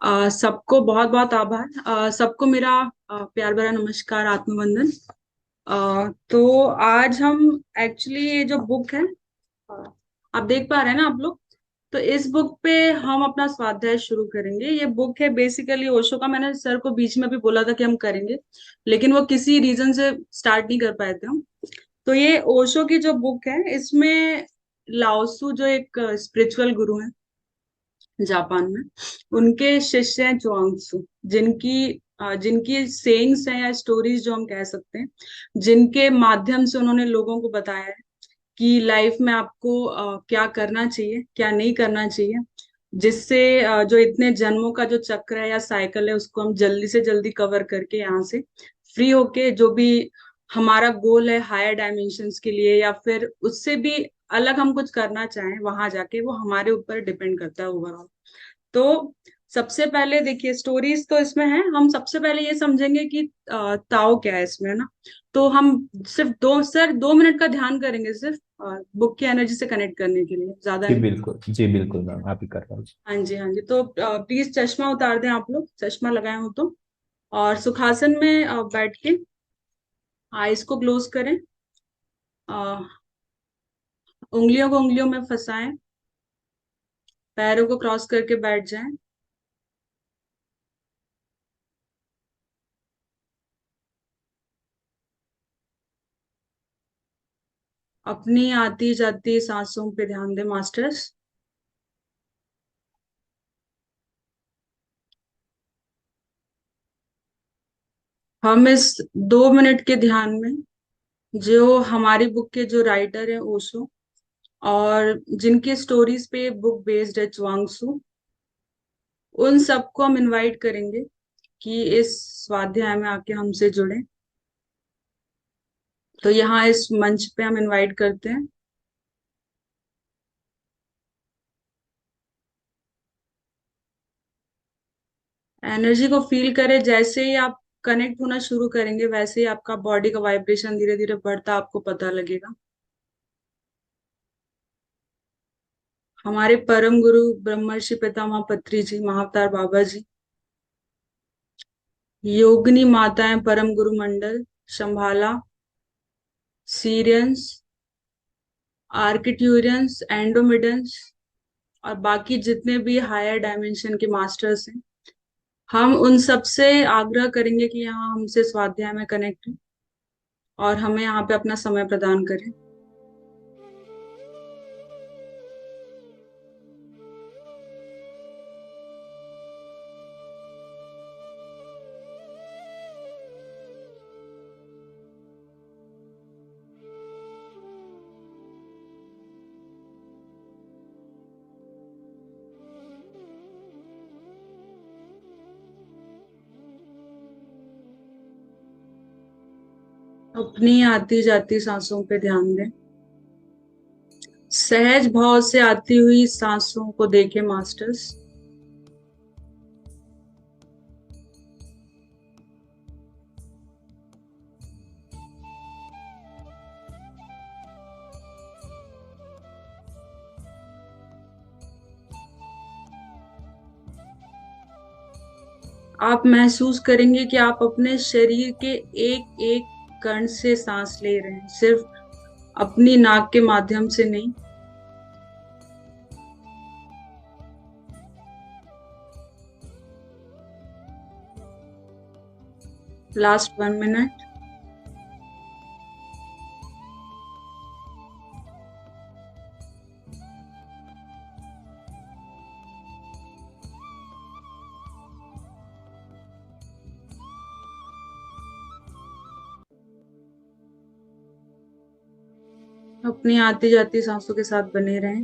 सबको बहुत बहुत आभार। सबको मेरा प्यार भरा नमस्कार, आत्मवंदन। तो आज हम एक्चुअली ये जो बुक है, अ, आप देख पा रहे हैं ना आप लोग। तो इस बुक पे हम अपना स्वाध्याय शुरू करेंगे। ये बुक है बेसिकली ओशो का। मैंने सर को बीच में भी बोला था कि हम करेंगे, लेकिन वो किसी रीजन से स्टार्ट नहीं कर पाए थे हम। तो ये ओशो की जो बुक है, इसमें लाओसू जो एक स्पिरिचुअल गुरु है जापान में, उनके शिष्य हैं चुआंगसू, जिनकी सेइंग्स हैं या स्टोरीज जो हम कह सकते हैं, जिनके माध्यम से उन्होंने लोगों को बताया है कि लाइफ में आपको क्या करना चाहिए, क्या नहीं करना चाहिए, जिससे जो इतने जन्मों का जो चक्र है या साइकिल है, उसको हम जल्दी से जल्दी कवर करके यहाँ से फ्री होके जो भी हमारा गोल है हायर डायमेंशंस के लिए, या फिर उससे भी अलग हम कुछ करना चाहें, वहां जाके वो हमारे ऊपर डिपेंड करता है ओवरऑल। तो सबसे पहले देखिए, स्टोरीज तो इसमें है। हम सबसे पहले ये समझेंगे कि ताओ क्या है इसमें, है ना। तो हम सिर्फ 2 मिनट का ध्यान करेंगे, सिर्फ बुक की एनर्जी से कनेक्ट करने के लिए, ज्यादा जी नहीं। बिल्कुल, जी बिल्कुल मैम, आप ही कर रहा हूँ। हाँ जी, हाँ जी। तो प्लीज चश्मा उतार दें, आप लोग चश्मा लगाए हो तो। और सुखासन में बैठ के आईज को क्लोज करें। उंगलियों को उंगलियों में फंसाएं, पैरों को क्रॉस करके बैठ जाएं। अपनी आती जाती सांसों पे ध्यान दें मास्टर्स। हम इस 2 मिनट के ध्यान में, जो हमारी बुक के जो राइटर है ओशो, और जिनके स्टोरीज पे बुक बेस्ड है च्वांगसू, उन सबको हम इनवाइट करेंगे कि इस स्वाध्याय में आके हमसे जुड़े। तो यहाँ इस मंच पे हम इनवाइट करते हैं। एनर्जी को फील करें। जैसे ही आप कनेक्ट होना शुरू करेंगे, वैसे ही आपका बॉडी का वाइब्रेशन धीरे धीरे बढ़ता आपको पता लगेगा। हमारे परम गुरु ब्रह्मर्षि पितामह पत्री जी, महाअवतार बाबा जी, योगिनी माताएं, परम गुरु मंडल, शंभाला, सीरियंस, आर्किट्यूरियंस, एंडोमिडन्स, और बाकी जितने भी हायर डायमेंशन के मास्टर्स हैं, हम उन सब से आग्रह करेंगे कि यहाँ हमसे स्वाध्याय में कनेक्ट, और हमें यहाँ पे अपना समय प्रदान करें। अपनी आती जाती सांसों पे ध्यान दें। सहज भाव से आती हुई सांसों को देखें मास्टर्स। आप महसूस करेंगे कि आप अपने शरीर के एक एक कण से सांस ले रहे हैं, सिर्फ अपनी नाक के माध्यम से नहीं। Last 1 minute. अपनी आती जाती सांसों के साथ बने रहें।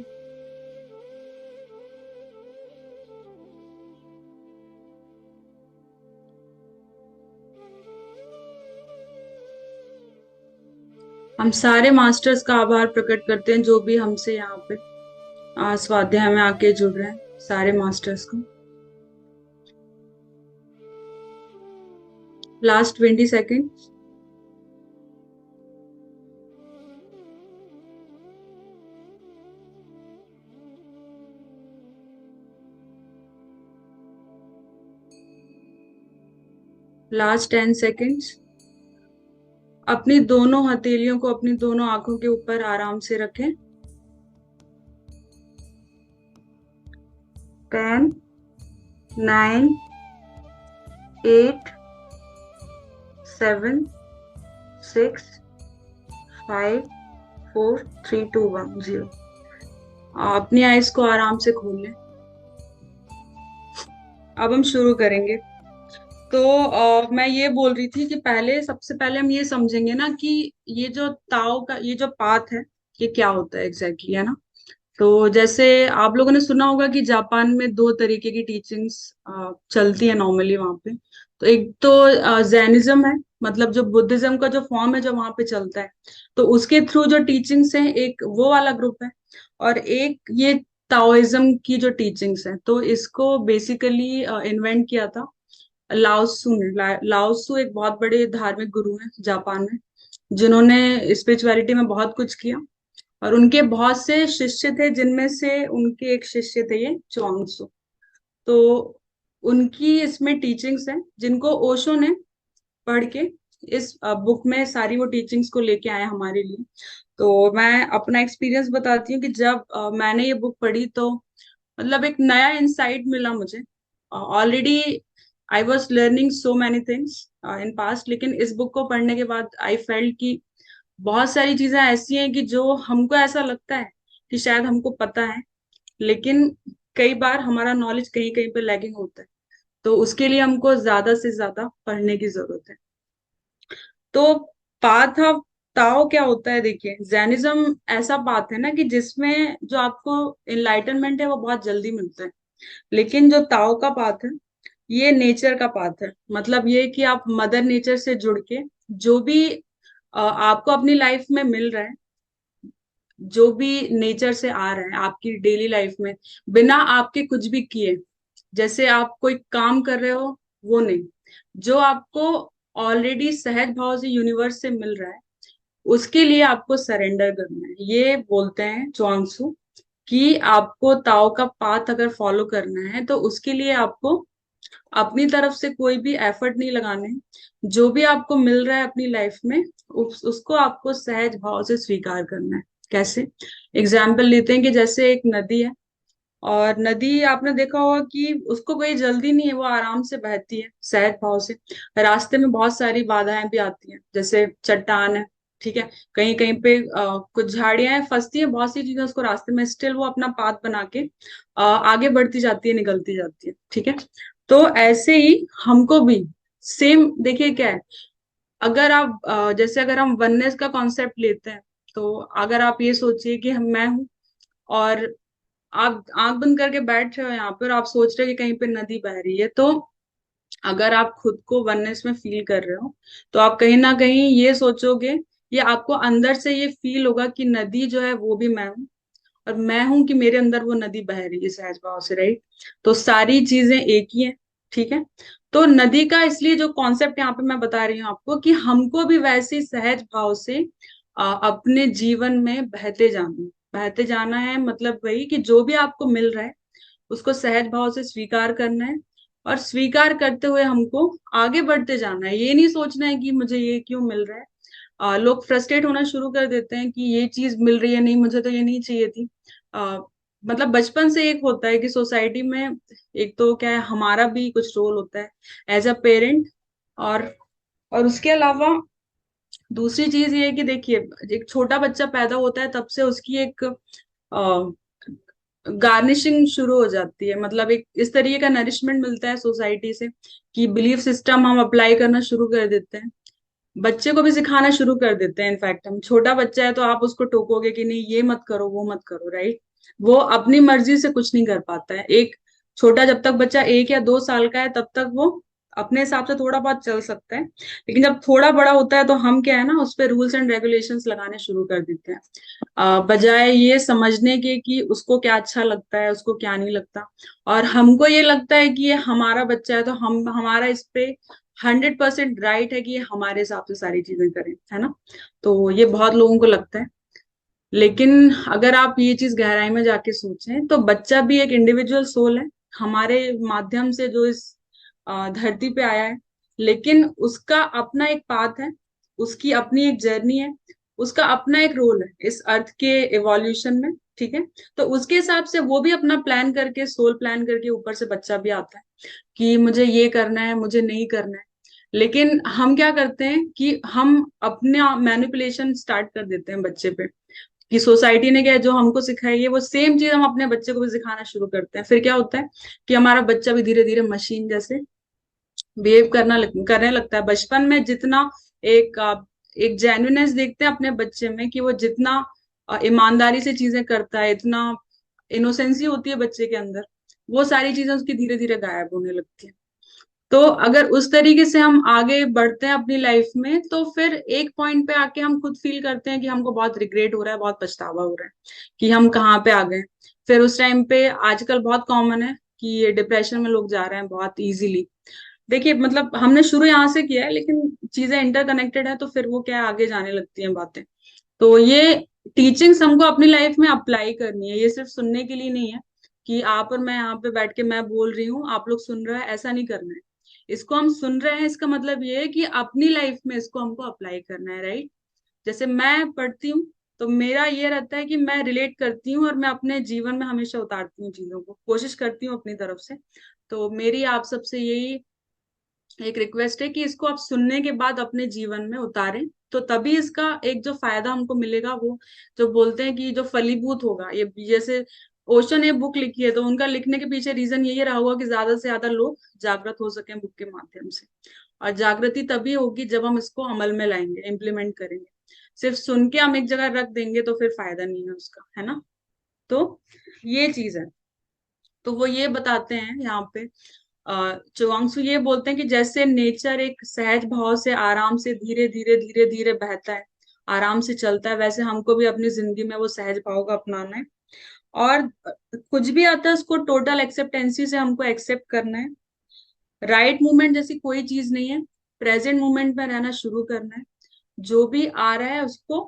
हम सारे मास्टर्स का आभार प्रकट करते हैं, जो भी हमसे यहाँ पे स्वाध्याय में आके जुड़ रहे हैं, सारे मास्टर्स को। Last 20 second. Last 10 seconds. अपनी दोनों हथेलियों को अपनी दोनों आंखों के ऊपर आराम से रखें। 10, 9, 8, 7, 6, 5, 4, 3, 2, 1, 0। अपनी आइज को आराम से खोल लें। अब हम शुरू करेंगे। तो मैं ये बोल रही थी कि पहले सबसे पहले हम ये समझेंगे ना कि ये जो ताओ का ये जो पाथ है, ये क्या होता है एग्जैक्टली, है ना। तो जैसे आप लोगों ने सुना होगा कि जापान में दो तरीके की टीचिंग्स चलती है नॉर्मली वहां पे। तो एक तो जैनिज्म है, मतलब जो बुद्धिज्म का जो फॉर्म है जो वहां पे चलता है। तो उसके थ्रू जो टीचिंग्स है, एक वो वाला ग्रुप है। और एक ये ताओइज्म की जो टीचिंग्स है, तो इसको बेसिकली इन्वेंट किया था लाओत्सु ने। लाओत्सु एक बहुत बड़े धार्मिक गुरु हैं जापान में, जिन्होंने स्पिरिचुअलिटी में बहुत कुछ किया। और उनके बहुत से शिष्य थे, जिनमें से उनके एक शिष्य थे ये चुआंगसु। तो उनकी इसमें टीचिंग्स हैं जिनको ओशो ने पढ़ के इस बुक में सारी वो टीचिंग्स को लेके आए हमारे लिए। तो मैं अपना एक्सपीरियंस बताती हूँ कि जब मैंने ये बुक पढ़ी तो मतलब एक नया इंसाइट मिला मुझे। Already I was learning so many things in past, लेकिन इस बुक को पढ़ने के बाद आई फेल्ट कि बहुत सारी चीजें ऐसी हैं कि जो हमको ऐसा लगता है कि शायद हमको पता है, लेकिन कई बार हमारा नॉलेज कहीं कहीं पे लैगिंग होता है। तो उसके लिए हमको ज्यादा से ज्यादा पढ़ने की जरूरत है। तो पाथ ऑफ ताओ क्या होता है, देखिए जैनिज्म ऐसा पाथ है ना कि जिसमें जो आपको इनलाइटनमेंट है वो बहुत जल्दी मिलता है। लेकिन जो ताओ का पाथ है, ये नेचर का पाथ है। मतलब ये कि आप मदर नेचर से जुड़ के जो भी आपको अपनी लाइफ में मिल रहा है, जो भी नेचर से आ रहा है आपकी डेली लाइफ में, बिना आपके कुछ भी किए, जैसे आप कोई काम कर रहे हो, वो नहीं, जो आपको ऑलरेडी सहज भाव से यूनिवर्स से मिल रहा है, उसके लिए आपको सरेंडर करना है। ये बोलते हैं चुआंगसू कि आपको ताओ का पाथ अगर फॉलो करना है तो उसके लिए आपको अपनी तरफ से कोई भी एफर्ट नहीं लगाने हैं। जो भी आपको मिल रहा है अपनी लाइफ में, उसको आपको सहज भाव से स्वीकार करना है। कैसे? एग्जाम्पल लेते हैं कि जैसे एक नदी है, और नदी आपने देखा होगा कि उसको कोई जल्दी नहीं है, वो आराम से बहती है सहज भाव से। रास्ते में बहुत सारी बाधाएं भी आती हैं, जैसे चट्टान है, ठीक है, कहीं कहीं पे कुछ झाड़ियां फंसती हैं, बहुत सी चीजें उसको रास्ते में, स्टिल वो अपना पाथ बना के आगे बढ़ती जाती है, निकलती जाती है, ठीक है। तो ऐसे ही हमको भी सेम, देखिए क्या है, अगर आप जैसे अगर हम वननेस का कॉन्सेप्ट लेते हैं, तो अगर आप ये सोचिए कि हम मैं हूं, और आप आंख बंद करके बैठ रहे हो यहाँ पे और आप सोच रहे हो कि कहीं पे नदी बह रही है, तो अगर आप खुद को वननेस में फील कर रहे हो, तो आप कहीं ना कहीं ये सोचोगे, ये आपको अंदर से ये फील होगा कि नदी जो है वो भी मैं हूँ, और मैं हूं कि मेरे अंदर वो नदी बह रही है सहज भाव से, राइट। तो सारी चीजें एक ही है, ठीक है। तो नदी का इसलिए जो कॉन्सेप्ट यहाँ पे मैं बता रही हूँ आपको कि हमको भी वैसे ही सहज भाव से अपने जीवन में बहते जाना है। मतलब वही कि जो भी आपको मिल रहा है उसको सहज भाव से स्वीकार करना है, और स्वीकार करते हुए हमको आगे बढ़ते जाना है। ये नहीं सोचना है कि मुझे ये क्यों मिल रहा है। लोग फ्रस्ट्रेट होना शुरू कर देते हैं कि ये चीज मिल रही है, नहीं मुझे तो ये नहीं चाहिए थी। आ, मतलब बचपन से एक होता है कि सोसाइटी में एक तो क्या है, हमारा भी कुछ रोल होता है एज अ पेरेंट। और और उसके अलावा दूसरी चीज ये है कि देखिए, एक छोटा बच्चा पैदा होता है तब से उसकी एक गार्निशिंग शुरू हो जाती है। मतलब एक इस तरीके का नरिशमेंट मिलता है सोसाइटी से कि बिलीफ सिस्टम हम अप्लाई करना शुरू कर देते हैं, बच्चे को भी सिखाना शुरू कर देते हैं। इनफैक्ट हम, छोटा बच्चा है तो आप उसको टोकोगे कि नहीं ये मत करो वो मत करो, राइट। वो अपनी मर्जी से कुछ नहीं कर पाता है। एक छोटा, जब तक बच्चा 1 या 2 साल का है तब तक वो अपने हिसाब से थोड़ा बहुत चल सकता है, लेकिन जब थोड़ा बड़ा होता है तो हम क्या है ना, उस पर रूल्स एंड रेगुलेशंस लगाने शुरू कर देते हैं, बजाय ये समझने के कि उसको क्या अच्छा लगता है, उसको क्या नहीं लगता। और हमको ये लगता है कि ये हमारा बच्चा है, तो हम हमारा इस पे 100% राइट है कि ये हमारे हिसाब से सारी चीजें करें, है ना। तो ये बहुत लोगों को लगता है, लेकिन अगर आप ये चीज गहराई में जाके सोचें तो बच्चा भी एक इंडिविजुअल सोल है, हमारे माध्यम से जो इस धरती पे आया है। लेकिन उसका अपना एक पाथ है, उसकी अपनी एक जर्नी है, उसका अपना एक रोल है इस अर्थ के इवोल्यूशन में। ठीक है। तो उसके हिसाब से वो भी अपना प्लान करके, सोल प्लान करके ऊपर से बच्चा भी आता है कि मुझे ये करना है, मुझे नहीं करना है। लेकिन हम क्या करते हैं कि हम अपना मैनिपुलेशन स्टार्ट कर देते हैं बच्चे पे, कि सोसाइटी ने क्या जो हमको सिखाई है वो सेम चीज हम अपने बच्चे को भी सिखाना शुरू करते हैं। फिर क्या होता है कि हमारा बच्चा भी धीरे धीरे मशीन जैसे बिहेव करने लगता है। बचपन में जितना एक जेन्युइननेस देखते हैं अपने बच्चे में, कि वो जितना ईमानदारी से चीजें करता है, इतना इनोसेंसी होती है बच्चे के अंदर, वो सारी चीजें उसकी धीरे धीरे गायब होने लगती है। तो अगर उस तरीके से हम आगे बढ़ते हैं अपनी लाइफ में, तो फिर एक पॉइंट पे आके हम खुद फील करते हैं कि हमको बहुत रिग्रेट हो रहा है, बहुत पछतावा हो रहा है कि हम कहाँ पे आ गए। फिर उस टाइम पे आजकल बहुत कॉमन है कि ये डिप्रेशन में लोग जा रहे हैं बहुत इजीली। देखिए मतलब हमने शुरू यहाँ से किया है, लेकिन चीजें इंटरकनेक्टेड है, तो फिर वो क्या है, आगे जाने लगती हैं बातें। तो ये टीचिंग्स हमको अपनी लाइफ में अप्लाई करनी है, ये सिर्फ सुनने के लिए नहीं है कि आप और मैं यहाँ पे बैठ के मैं बोल रही हूँ आप लोग सुन रहे हैं, ऐसा नहीं करना है। इसको हम सुन रहे हैं, इसका मतलब ये है कि अपनी लाइफ में इसको हमको अप्लाई करना है, राइट। जैसे मैं पढ़ती हूँ, तो मेरा ये रहता है कि मैं रिलेट करती हूँ और मैं अपने जीवन में हमेशा उतारती हूँ चीजों को, कोशिश करती हूँ अपनी तरफ से। तो मेरी आप सबसे यही एक रिक्वेस्ट है कि इसको आप सुनने के बाद अपने जीवन में उतारें, तो तभी इसका एक जो फायदा हमको मिलेगा, वो जो बोलते हैं कि जो फलीभूत होगा। ये जैसे ओशो ने बुक लिखी है, तो उनका लिखने के पीछे रीजन यही रहा होगा कि ज्यादा से ज्यादा लोग जागृत हो सकें बुक के माध्यम से। और जागृति तभी होगी जब हम इसको अमल में लाएंगे, इम्प्लीमेंट करेंगे। सिर्फ सुन के हम एक जगह रख देंगे तो फिर फायदा नहीं है उसका, है ना। तो ये चीज है। तो वो ये बताते हैं यहाँ पे, चुवांगसु ये बोलते हैं कि जैसे नेचर एक सहज भाव से आराम से धीरे धीरे बहता है, आराम से चलता है, वैसे हमको भी अपनी जिंदगी में वो सहज भाव को अपनाना है। और कुछ भी आता है उसको टोटल एक्सेप्टेंसी से हमको एक्सेप्ट करना है। राइट मूवमेंट जैसी कोई चीज नहीं है, प्रेजेंट मोमेंट में रहना शुरू करना है। जो भी आ रहा है उसको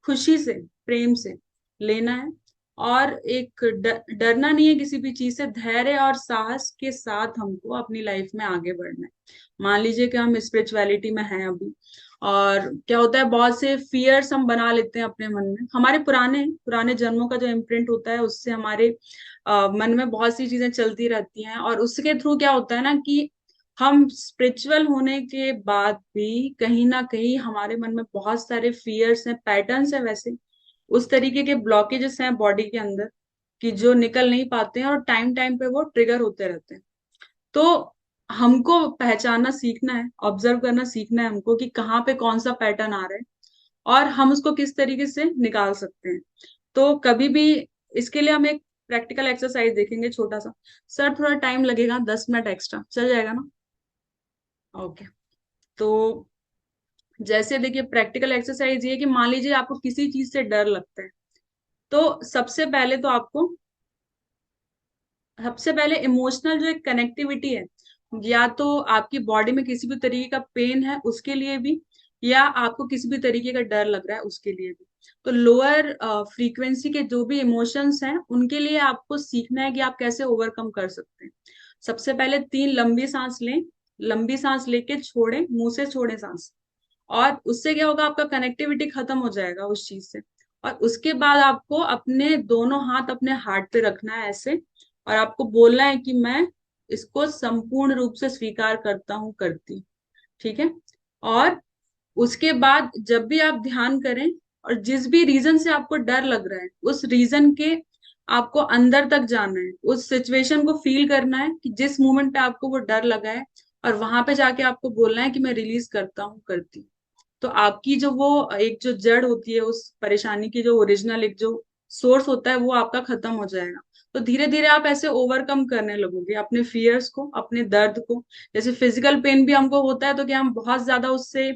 खुशी से, प्रेम से लेना है। और एक डरना नहीं है किसी भी चीज से, धैर्य और साहस के साथ हमको अपनी लाइफ में आगे बढ़ना है। मान लीजिए कि हम स्पिरिचुअलिटी में हैं अभी, और क्या होता है बहुत से फियर्स हम बना लेते हैं अपने मन में, हमारे पुराने पुराने जन्मों का जो इम्प्रिंट होता है उससे हमारे मन में बहुत सी चीजें चलती रहती हैं। और उसके थ्रू क्या होता है ना कि हम स्पिरिचुअल होने के बाद भी कहीं ना कहीं हमारे मन में बहुत सारे फियर्स हैं, पैटर्न्स हैं वैसे, उस तरीके के ब्लॉकेजेस हैं बॉडी के अंदर, कि जो निकल नहीं पाते हैं और टाइम टाइम पे वो ट्रिगर होते रहते हैं। तो हमको पहचानना सीखना है, ऑब्जर्व करना सीखना है हमको कि कहाँ पे कौन सा पैटर्न आ रहा है और हम उसको किस तरीके से निकाल सकते हैं। तो कभी भी इसके लिए हम एक प्रैक्टिकल एक्सरसाइज देखेंगे छोटा सा। सर थोड़ा टाइम लगेगा, 10 मिनट एक्स्ट्रा चल जाएगा ना। ओके। तो जैसे देखिए प्रैक्टिकल एक्सरसाइज ये कि मान लीजिए आपको किसी चीज से डर लगता है, तो सबसे पहले इमोशनल जो एक कनेक्टिविटी है, या तो आपकी बॉडी में किसी भी तरीके का पेन है उसके लिए भी, या आपको किसी भी तरीके का डर लग रहा है उसके लिए भी, तो लोअर फ्रीक्वेंसी के जो भी इमोशंस हैं उनके लिए आपको सीखना है कि आप कैसे ओवरकम कर सकते हैं। सबसे पहले 3 लंबी सांस लें, लंबी सांस लेके छोड़ें, मुंह से छोड़ें सांस। और उससे क्या होगा, आपका कनेक्टिविटी खत्म हो जाएगा उस चीज से। और उसके बाद आपको अपने दोनों हाथ अपने हार्ट पे रखना है ऐसे, और आपको बोलना है कि मैं इसको संपूर्ण रूप से स्वीकार करता हूँ, करती हूँ। ठीक है। और उसके बाद जब भी आप ध्यान करें, और जिस भी रीजन से आपको डर लग रहा है उस रीजन के आपको अंदर तक जाना है, उस सिचुएशन को फील करना है कि जिस मोमेंट पे आपको वो डर लगा है, और वहां पे जाके आपको बोलना है कि मैं रिलीज करता हूँ, करती हूँ। तो आपकी जो वो एक जो जड़ होती है उस परेशानी की, जो ओरिजिनल एक जो सोर्स होता है, वो आपका खत्म हो जाएगा। तो धीरे धीरे आप ऐसे ओवरकम करने लगोगे अपने फियर्स को, अपने दर्द को। जैसे फिजिकल पेन भी हमको होता है तो क्या हम बहुत ज्यादा उससे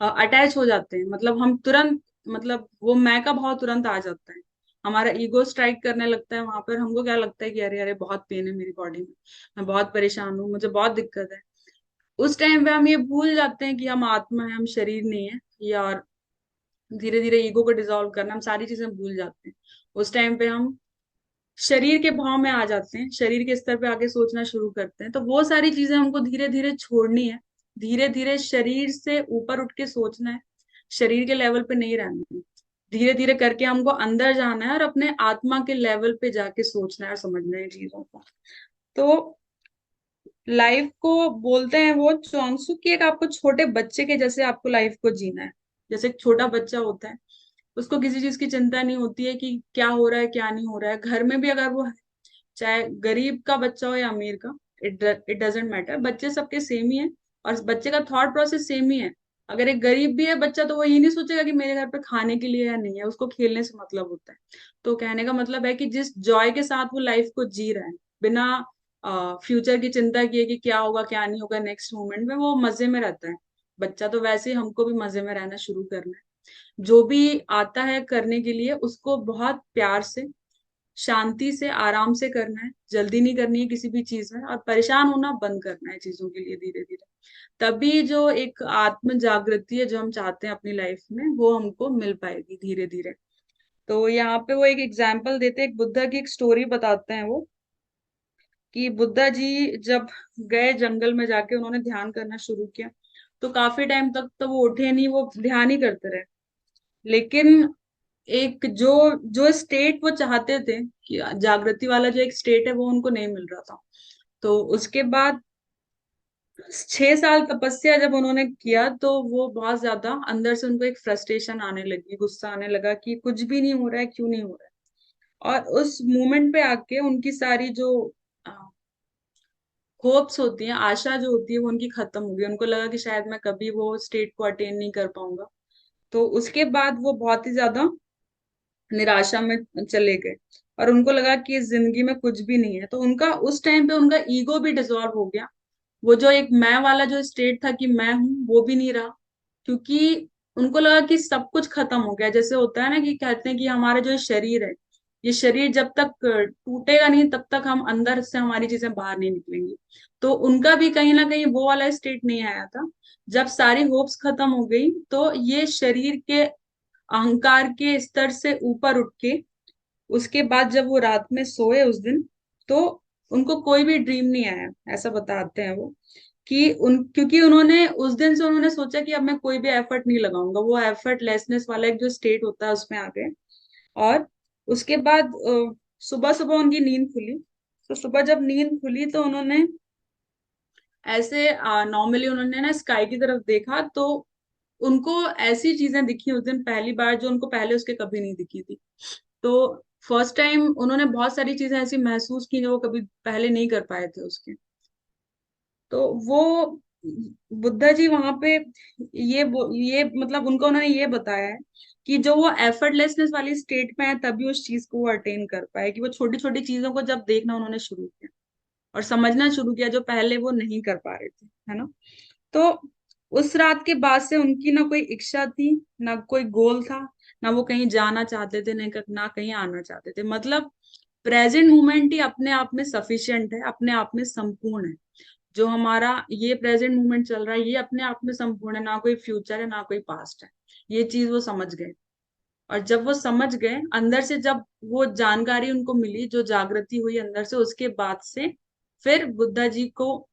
अटैच हो जाते हैं, मतलब हम तुरंत, मतलब वो मैं का भाव तुरंत आ जाता है, हमारा ईगो स्ट्राइक करने लगता है वहां पर। हमको क्या लगता है कि अरे अरे बहुत पेन है मेरी बॉडी में, मैं बहुत परेशान हूँ, मुझे बहुत दिक्कत है। उस टाइम पे हम ये भूल जाते हैं कि हम आत्मा है, हम शरीर नहीं है। या और धीरे धीरे ईगो को डिसॉल्व करना, हम सारी चीजें भूल जाते हैं। उस टाइम पे हम शरीर के भाव में आ जाते हैं, शरीर के स्तर पे आके सोचना शुरू करते हैं। तो वो सारी चीजें हमको धीरे धीरे छोड़नी है। धीरे धीरे शरीर से ऊपर उठ के सोचना है, शरीर के लेवल पे नहीं रहना है। धीरे धीरे करके हमको अंदर जाना है और अपने आत्मा के लेवल पे जाके सोचना है और समझना है चीजों को। तो लाइफ को बोलते हैं वो चोंगसू की, एक आपको छोटे बच्चे के जैसे आपको लाइफ को जीना है। जैसे एक छोटा बच्चा होता है, उसको किसी चीज की चिंता नहीं होती है कि क्या हो रहा है क्या नहीं हो रहा है। घर में भी अगर वो है, चाहे गरीब का बच्चा हो या अमीर का, इट डजेंट मैटर, बच्चे सबके सेम ही है और बच्चे का थॉट प्रोसेस सेम ही है। अगर एक गरीब भी है बच्चा तो वो ये नहीं सोचेगा कि मेरे घर पे खाने के लिए या नहीं है, उसको खेलने से मतलब होता है। तो कहने का मतलब है कि जिस जॉय के साथ वो लाइफ को जी रहा है, बिना फ्यूचर की चिंता किए कि क्या होगा क्या नहीं होगा नेक्स्ट मोमेंट में, वो मजे में रहता है। बच्चा तो वैसे ही, हमको भी मजे में रहना शुरू करना है। जो भी आता है करने के लिए उसको बहुत प्यार से, शांति से, आराम से करना है। जल्दी नहीं करनी है किसी भी चीज में, और परेशान होना बंद करना है चीजों के लिए धीरे धीरे। तभी जो एक आत्म जागृति है जो हम चाहते हैं अपनी लाइफ में, वो हमको मिल पाएगी धीरे धीरे। तो यहाँ पे वो एक एग्जाम्पल देते हैं, एक बुद्धा की एक स्टोरी बताते हैं वो, कि बुद्धा जी जब गए जंगल में, जाके उन्होंने ध्यान करना शुरू किया। तो काफी टाइम तक तो वो उठे नहीं, वो ध्यान ही करते रहे। लेकिन एक जो जो स्टेट वो चाहते थे, कि जागृति वाला जो एक स्टेट है, वो उनको नहीं मिल रहा था। तो उसके बाद 6 साल तपस्या जब उन्होंने किया, तो वो बहुत ज्यादा अंदर से उनको एक फ्रस्ट्रेशन आने लगी, गुस्सा आने लगा कि कुछ भी नहीं हो रहा है, क्यों नहीं हो रहा है। और उस मोमेंट पे आके उनकी सारी जो होप्स होती हैं, आशा जो होती है, वो उनकी खत्म हो गई। उनको लगा कि शायद मैं कभी वो स्टेट को अटेन नहीं कर पाऊंगा। तो उसके बाद वो बहुत ही ज्यादा निराशा में चले गए, और उनको लगा कि इस जिंदगी में कुछ भी नहीं है। तो उनका उस टाइम पे उनका ईगो भी डिसॉल्व हो गया। वो जो एक मैं वाला जो स्टेट था कि मैं हूं, वो भी नहीं रहा। क्योंकि उनको लगा कि सब कुछ खत्म हो गया। जैसे होता है ना कि कहते हैं कि हमारा जो शरीर है, ये शरीर जब तक टूटेगा नहीं तब तक हम अंदर से हमारी चीजें बाहर नहीं निकलेंगी। तो उनका भी कहीं ना कहीं वो वाला स्टेट नहीं आया था। जब सारी होप्स खत्म हो गई, तो ये शरीर के अहंकार के स्तर से ऊपर उठ के, उसके बाद जब वो रात में सोए उस दिन, तो उनको कोई भी ड्रीम नहीं आया। ऐसा बताते हैं वो, कि क्योंकि उन्होंने उस दिन से उन्होंने सोचा कि अब मैं कोई भी एफर्ट नहीं लगाऊंगा। वो एफर्टलेसनेस वाला एक जो स्टेट होता है उसमें आ गए। और उसके बाद सुबह सुबह उनकी नींद खुली। तो सुबह जब नींद खुली तो उन्होंने ऐसे नॉर्मली उन्होंने ना स्काई की तरफ देखा, तो उनको ऐसी चीजें दिखी उस दिन पहली बार जो उनको पहले उसके कभी नहीं दिखी थी। तो फर्स्ट टाइम उन्होंने बहुत सारी चीजें ऐसी महसूस की जो वो कभी पहले नहीं कर पाए थे उसके। तो वो बुद्धा जी वहां पे ये मतलब उनको उन्होंने ये बताया है कि जो वो एफर्टलेसनेस वाली स्टेट में है, तभी उस चीज को वो अटेन कर पाए। कि वो छोटी छोटी चीजों को जब देखना उन्होंने शुरू किया और समझना शुरू किया, जो पहले वो नहीं कर पा रहे थे, है ना। तो उस रात के बाद से उनकी ना कोई इच्छा थी, ना कोई गोल था, ना वो कहीं जाना चाहते थे, ना कहीं आना चाहते थे। मतलब प्रेजेंट मोमेंट ही अपने आप में सफिशिएंट है, अपने आप में संपूर्ण है। जो हमारा ये प्रेजेंट मोमेंट चल रहा है, ये अपने आप में संपूर्ण है, ना कोई फ्यूचर है ना कोई पास्ट है। ये चीज वो समझ गए। और जब वो समझ गए अंदर से, जब वो जानकारी उनको मिली, जो जागृति हुई अंदर से, उसके बाद से फिर बुद्धा जी को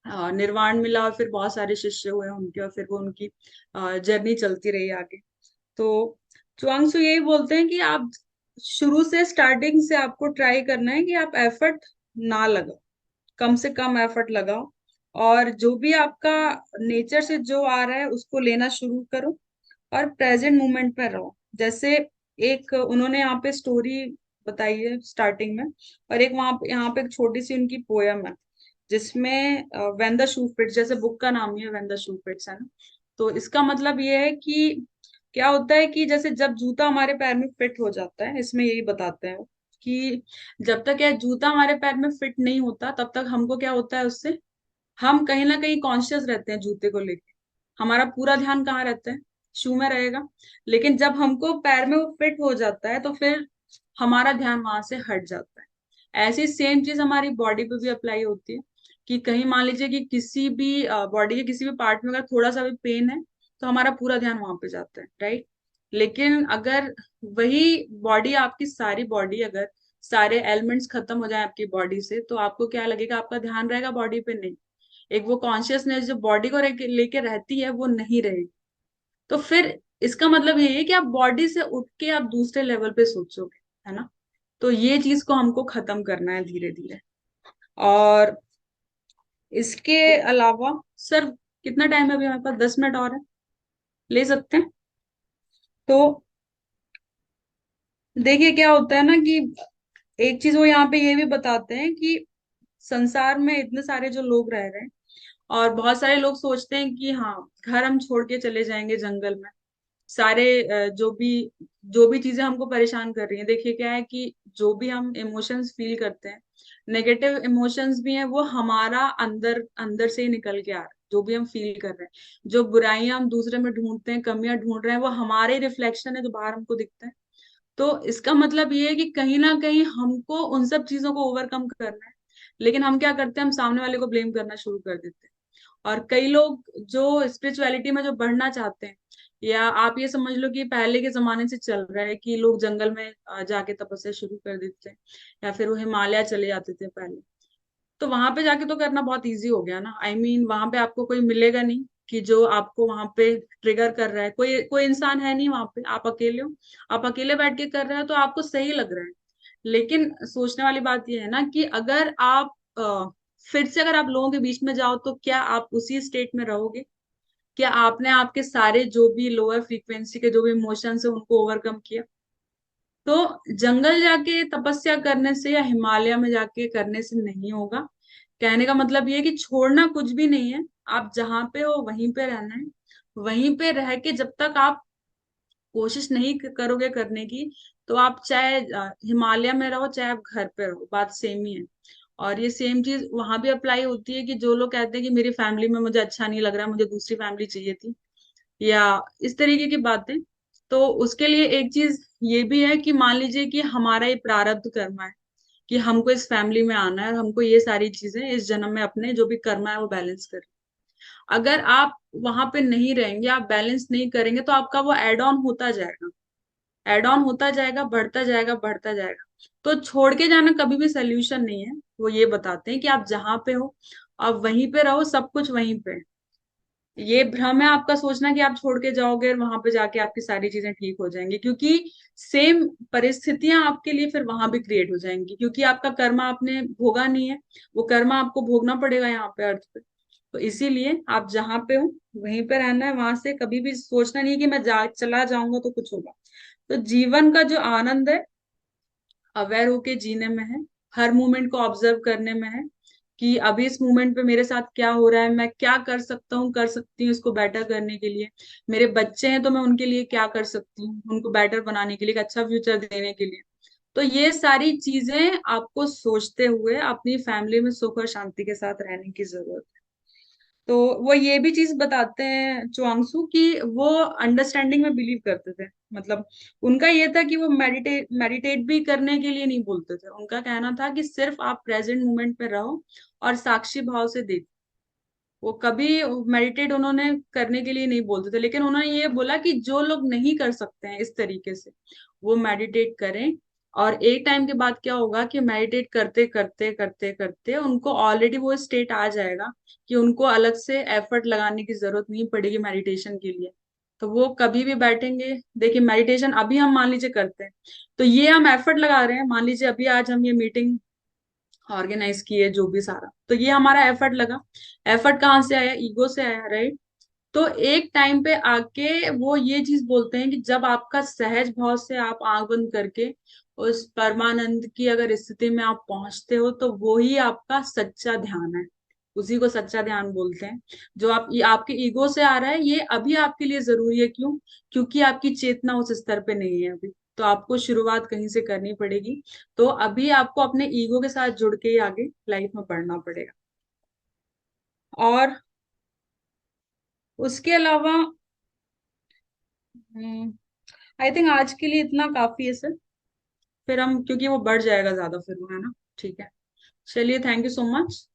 निर्वाण मिला, और फिर बहुत सारे शिष्य हुए उनके, और फिर वो उनकी जर्नी चलती रही आगे। तो चुआंगसू यही बोलते हैं कि आप शुरू से, स्टार्टिंग से आपको ट्राई करना है कि आप एफर्ट ना लगाओ, कम से कम एफर्ट लगाओ। और जो भी आपका नेचर से जो आ रहा है उसको लेना शुरू करो, और प्रेजेंट मोमेंट में रहो। जैसे एक उन्होंने यहाँ पे स्टोरी बताई है स्टार्टिंग में, और एक वहां यहाँ पे एक छोटी सी उनकी पोयम है, जिसमें व्हेन द शू फिट्स, जैसे बुक का नाम ही है व्हेन द शू फिट्स, है ना। तो इसका मतलब ये है कि क्या होता है कि जैसे जब जूता हमारे पैर में फिट हो जाता है, इसमें यही बताते हैं कि जब तक यह जूता हमारे पैर में फिट नहीं होता, तब तक हमको क्या होता है उससे, हम कहीं ना कहीं कॉन्शियस रहते हैं जूते को लेके। हमारा पूरा ध्यान कहाँ रहता है, शू में रहेगा। लेकिन जब हमको पैर में वो फिट हो जाता है, तो फिर हमारा ध्यान वहां से हट जाता है। ऐसी सेम चीज हमारी बॉडी पे भी अप्लाई होती है। कि कहीं मान लीजिए कि किसी भी बॉडी के किसी भी पार्ट में अगर थोड़ा सा भी पेन है, तो हमारा पूरा ध्यान वहां पे जाता है, राइट। लेकिन अगर वही बॉडी, आपकी सारी बॉडी, अगर सारे एलिमेंट्स खत्म हो जाए आपकी बॉडी से, तो आपको क्या लगेगा, आपका ध्यान रहेगा बॉडी पे? नहीं। एक वो कॉन्शियसनेस जो बॉडी को लेके रहती है वो नहीं रहेगी। तो फिर इसका मतलब ये है कि आप बॉडी से उठ के आप दूसरे लेवल पे सोचोगे, है ना। तो ये चीज को हमको खत्म करना है धीरे धीरे। और इसके अलावा सर, कितना टाइम है अभी हमारे पास? 10 मिनट और है, ले सकते हैं। तो देखिए क्या होता है ना कि एक चीज वो यहाँ पे ये भी बताते हैं कि संसार में इतने सारे जो लोग रह रहे हैं, और बहुत सारे लोग सोचते हैं कि हाँ, घर हम छोड़ के चले जाएंगे जंगल में। सारे जो भी चीजें हमको परेशान कर रही हैं, देखिए क्या है कि जो भी हम इमोशंस फील करते हैं, नेगेटिव इमोशंस भी हैं, वो हमारा अंदर अंदर से ही निकल के आ रहा है। जो भी हम फील कर रहे हैं, जो बुराइयां हम दूसरे में ढूंढते हैं, कमियां ढूंढ रहे हैं, वो हमारे रिफ्लेक्शन है जो बाहर हमको दिखता है। तो इसका मतलब ये है कि कहीं ना कहीं हमको उन सब चीजों को ओवरकम करना है। लेकिन हम क्या करते हैं, हम सामने वाले को ब्लेम करना शुरू कर देते हैं। और कई लोग जो स्पिरिचुअलिटी में जो बढ़ना चाहते हैं, या आप ये समझ लो कि पहले के जमाने से चल रहा है कि लोग जंगल में जाके तपस्या शुरू कर देते हैं, या फिर वो हिमालय चले जाते थे पहले। तो वहां पे जाके तो करना बहुत इजी हो गया ना। वहां पे आपको कोई मिलेगा नहीं कि जो आपको वहां पे ट्रिगर कर रहा है। कोई कोई इंसान है नहीं वहां पे, आप अकेले हो। आप अकेले बैठ के कर रहे हो तो आपको सही लग रहा है। लेकिन सोचने वाली बात यह है ना कि अगर आप फिर से अगर आप लोगों के बीच में जाओ तो क्या आप उसी स्टेट में रहोगे? क्या आपने आपके सारे जो भी लोअर फ्रीक्वेंसी के जो भी इमोशंस है उनको ओवरकम किया? तो जंगल जाके तपस्या करने से या हिमालय में जाके करने से नहीं होगा। कहने का मतलब ये है कि छोड़ना कुछ भी नहीं है। आप जहां पे हो वहीं पे रहना है। वहीं पे रह के जब तक आप कोशिश नहीं करोगे करने की, तो आप चाहे हिमालय में रहो चाहे आप घर पे रहो, बात सेम ही है। और ये सेम चीज वहां भी अप्लाई होती है कि जो लोग कहते हैं कि मेरी फैमिली में मुझे अच्छा नहीं लग रहा, मुझे दूसरी फैमिली चाहिए थी, या इस तरीके की बातें। तो उसके लिए एक चीज ये भी है कि मान लीजिए कि हमारा ये प्रारब्ध कर्म है कि हमको इस फैमिली में आना है और हमको ये सारी चीजें इस जन्म में अपने जो भी कर्म है वो बैलेंस कर। अगर आप वहां पे नहीं रहेंगे, आप बैलेंस नहीं करेंगे, तो आपका वो एड ऑन होता जाएगा, एड ऑन होता जाएगा, बढ़ता जाएगा, बढ़ता जाएगा। तो छोड़ के जाना कभी भी सोल्यूशन नहीं है। वो ये बताते हैं कि आप जहां पे हो आप वहीं पे रहो, सब कुछ वहीं पे। ये भ्रम है आपका सोचना कि आप छोड़ के जाओगे और वहां पे जाके आपकी सारी चीजें ठीक हो जाएंगी, क्योंकि सेम परिस्थितियां आपके लिए फिर वहां भी क्रिएट हो जाएंगी, क्योंकि आपका कर्मा आपने भोगा नहीं है। वो कर्मा आपको भोगना पड़ेगा यहाँ पे अर्थ पे। तो इसीलिए आप जहां पे हो वहीं पे रहना है। वहां से कभी भी सोचना नहीं है कि मैं चला जाऊंगा तो कुछ होगा। तो जीवन का जो आनंद है अवेयर होके जीने में है, हर मोमेंट को ऑब्जर्व करने में है कि अभी इस मोमेंट पे मेरे साथ क्या हो रहा है, मैं क्या कर सकता हूँ, कर सकती हूँ इसको बेटर करने के लिए। मेरे बच्चे हैं तो मैं उनके लिए क्या कर सकती हूँ, उनको बेटर बनाने के लिए, एक अच्छा फ्यूचर देने के लिए। तो ये सारी चीजें आपको सोचते हुए अपनी फैमिली में सुख और शांति के साथ रहने की जरूरत है। तो वो ये भी चीज बताते हैं चुआंगसू कि वो अंडरस्टैंडिंग में बिलीव करते थे। मतलब उनका ये था कि वो मेडिटेट मेडिटेट भी करने के लिए नहीं बोलते थे। उनका कहना था कि सिर्फ आप प्रेजेंट मोमेंट पे रहो और साक्षी भाव से देखो। वो कभी मेडिटेट उन्होंने करने के लिए नहीं बोलते थे, लेकिन उन्होंने ये बोला कि जो लोग नहीं कर सकते हैं इस तरीके से, वो मेडिटेट करें। और एक टाइम के बाद क्या होगा कि मेडिटेट करते करते करते करते उनको ऑलरेडी वो स्टेट आ जाएगा कि उनको अलग से एफर्ट लगाने की जरूरत नहीं पड़ेगी मेडिटेशन के लिए। तो वो कभी भी बैठेंगे। देखिए मेडिटेशन अभी हम मान लीजिए करते हैं, तो ये हम एफर्ट लगा रहे हैं। मान लीजिए अभी आज हम ये मीटिंग ऑर्गेनाइज किए, जो भी सारा, तो ये हमारा एफर्ट लगा। एफर्ट कहाँ से आया? ईगो से आया, राइट। तो एक टाइम पे आके वो ये चीज बोलते हैं कि जब आपका सहज भाव से आप आंख बंद करके उस परमानंद की अगर स्थिति में आप पहुंचते हो, तो वो ही आपका सच्चा ध्यान है। उसी को सच्चा ध्यान बोलते हैं। जो आप ये आपके ईगो से आ रहा है, ये अभी आपके लिए जरूरी है। क्यों? क्योंकि आपकी चेतना उस स्तर पे नहीं है अभी। तो आपको शुरुआत कहीं से करनी पड़ेगी। तो अभी आपको अपने ईगो के साथ जुड़ के ही आगे लाइफ में बढ़ना पड़ेगा। और उसके अलावा आई थिंक आज के लिए इतना काफी है सर। फिर हम, क्योंकि वो बढ़ जाएगा ज्यादा फिर वो, है ना। ठीक है, चलिए, थैंक यू सो मच।